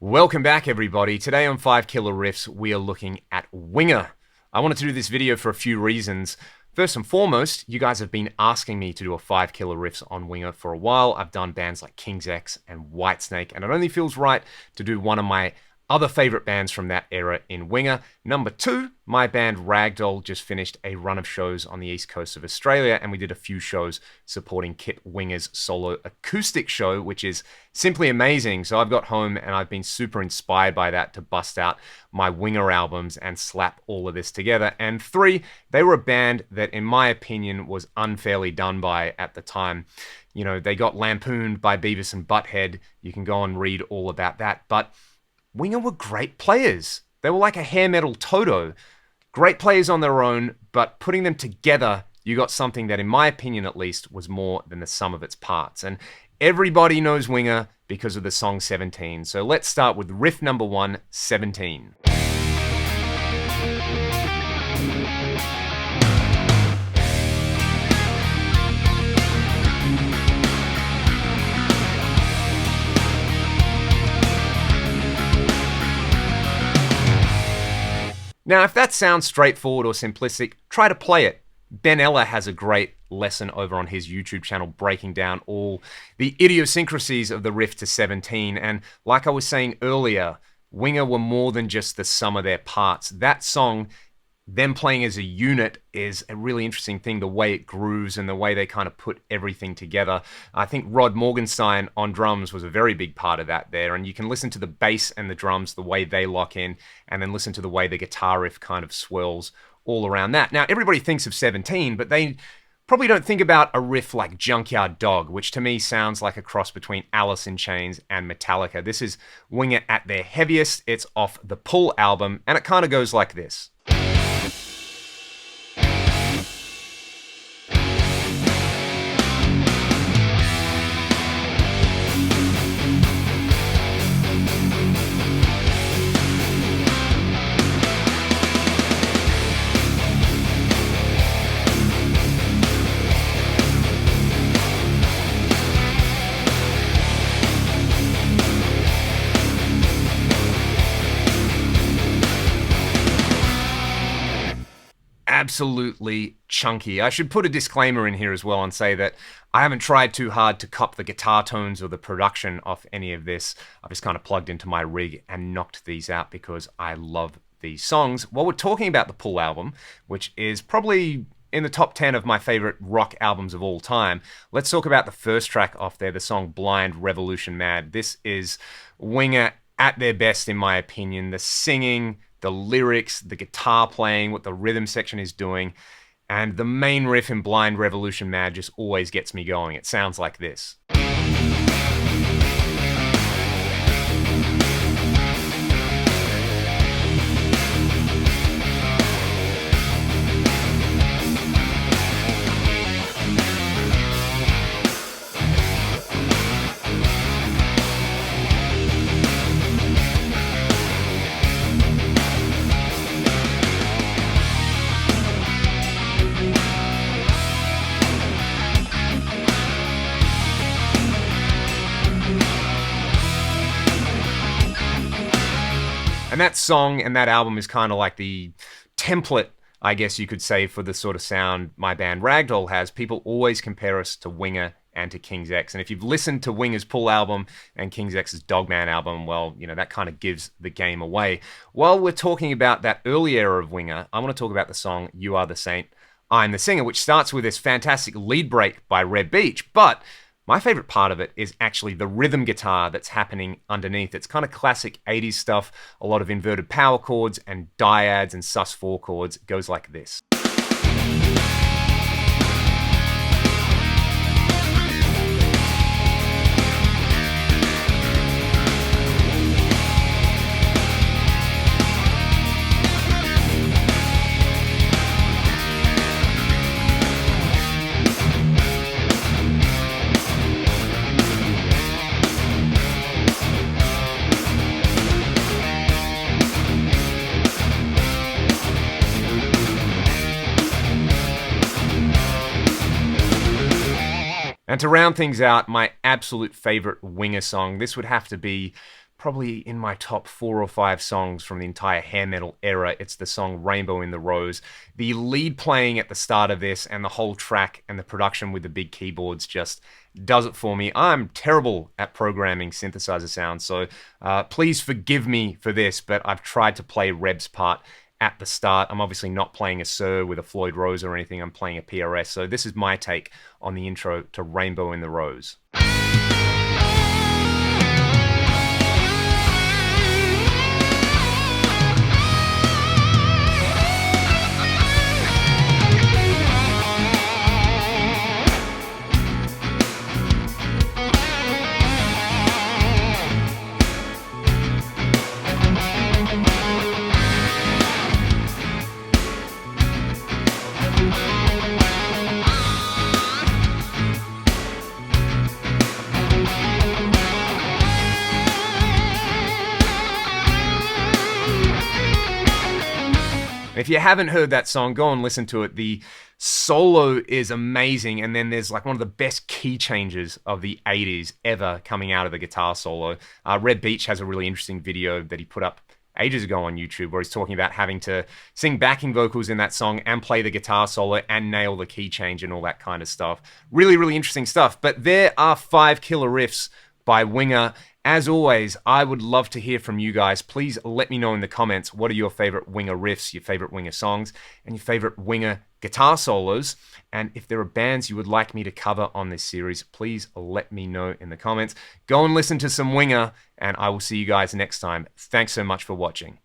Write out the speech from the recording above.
Welcome back, everybody. Today on 5 Killer Riffs, we are looking at Winger. I wanted to do this video for a few reasons. First and foremost, you guys have been asking me to do a 5 Killer Riffs on Winger for a while. I've done bands like King's X and Whitesnake, and it only feels right to do one of my other favorite bands from that era in Winger. Number 2, my band Ragdoll just finished a run of shows on the east coast of Australia, and we did a few shows supporting Kip Winger's solo acoustic show, which is simply amazing. So I've got home and I've been super inspired by that to bust out my Winger albums and slap all of this together. And 3, they were a band that, in my opinion, was unfairly done by at the time. You know, they got lampooned by Beavis and Butthead. You can go and read all about that, but Winger were great players. They were like a hair metal Toto. Great players on their own, but putting them together, you got something that, in my opinion at least, was more than the sum of its parts. And everybody knows Winger because of the song 17. So let's start with riff number 1, 17. Now, if that sounds straightforward or simplistic, try to play it. Ben Eller has a great lesson over on his YouTube channel breaking down all the idiosyncrasies of the riff to 17. And like I was saying earlier, Winger were more than just the sum of their parts. That song, them playing as a unit, is a really interesting thing, the way it grooves and the way they kind of put everything together. I think Rod Morgenstein on drums was a very big part of that there, and you can listen to the bass and the drums, the way they lock in, and then listen to the way the guitar riff kind of swirls all around that. Now, everybody thinks of 17, but they probably don't think about a riff like Junkyard Dog, which to me sounds like a cross between Alice in Chains and Metallica. This is Winger at their heaviest. It's off the Pull album, and it kind of goes like this. Absolutely chunky. I should put a disclaimer in here as well and say that I haven't tried too hard to cop the guitar tones or the production off any of this. I've just kind of plugged into my rig and knocked these out because I love these songs. While we're talking about the Pull album, which is probably in the top 10 of my favorite rock albums of all time, let's talk about the first track off there, the song Blind Revolution Mad. This is Winger at their best, in my opinion. The singing, the lyrics, the guitar playing, what the rhythm section is doing, and the main riff in Blind Revolution Mad just always gets me going. It sounds like this. And that song and that album is kind of like the template, I guess you could say, for the sort of sound my band Ragdoll has. People always compare us to Winger and to King's X. And if you've listened to Winger's Pull album and King's X's Dogman album, well, you know, that kind of gives the game away. While we're talking about that early era of Winger, I want to talk about the song You Are the Saint, I'm the Singer, which starts with this fantastic lead break by Reb Beach. But my favorite part of it is actually the rhythm guitar that's happening underneath. It's kind of classic 80s stuff, a lot of inverted power chords and dyads and sus4 chords. It goes like this. And to round things out, my absolute favorite Winger song, this would have to be probably in my top 4 or 5 songs from the entire hair metal era. It's the song Rainbow in the Rose. The lead playing at the start of this and the whole track and the production with the big keyboards just does it for me. I'm terrible at programming synthesizer sounds, so please forgive me for this, but I've tried to play Reb's part at the start. I'm obviously not playing a Sir with a Floyd Rose or anything. I'm playing a PRS, so this is my take on the intro to Rainbow in the Rose. If you haven't heard that song, go and listen to it. The solo is amazing, and then there's like one of the best key changes of the 80s ever coming out of the guitar solo. Red Beach has a really interesting video that he put up ages ago on YouTube where he's talking about having to sing backing vocals in that song and play the guitar solo and nail the key change and all that kind of stuff. Really, really interesting stuff. But there are 5 killer riffs by Winger. As always, I would love to hear from you guys. Please let me know in the comments what are your favorite Winger riffs, your favorite Winger songs, and your favorite Winger guitar solos. And if there are bands you would like me to cover on this series, please let me know in the comments. Go and listen to some Winger, and I will see you guys next time. Thanks so much for watching.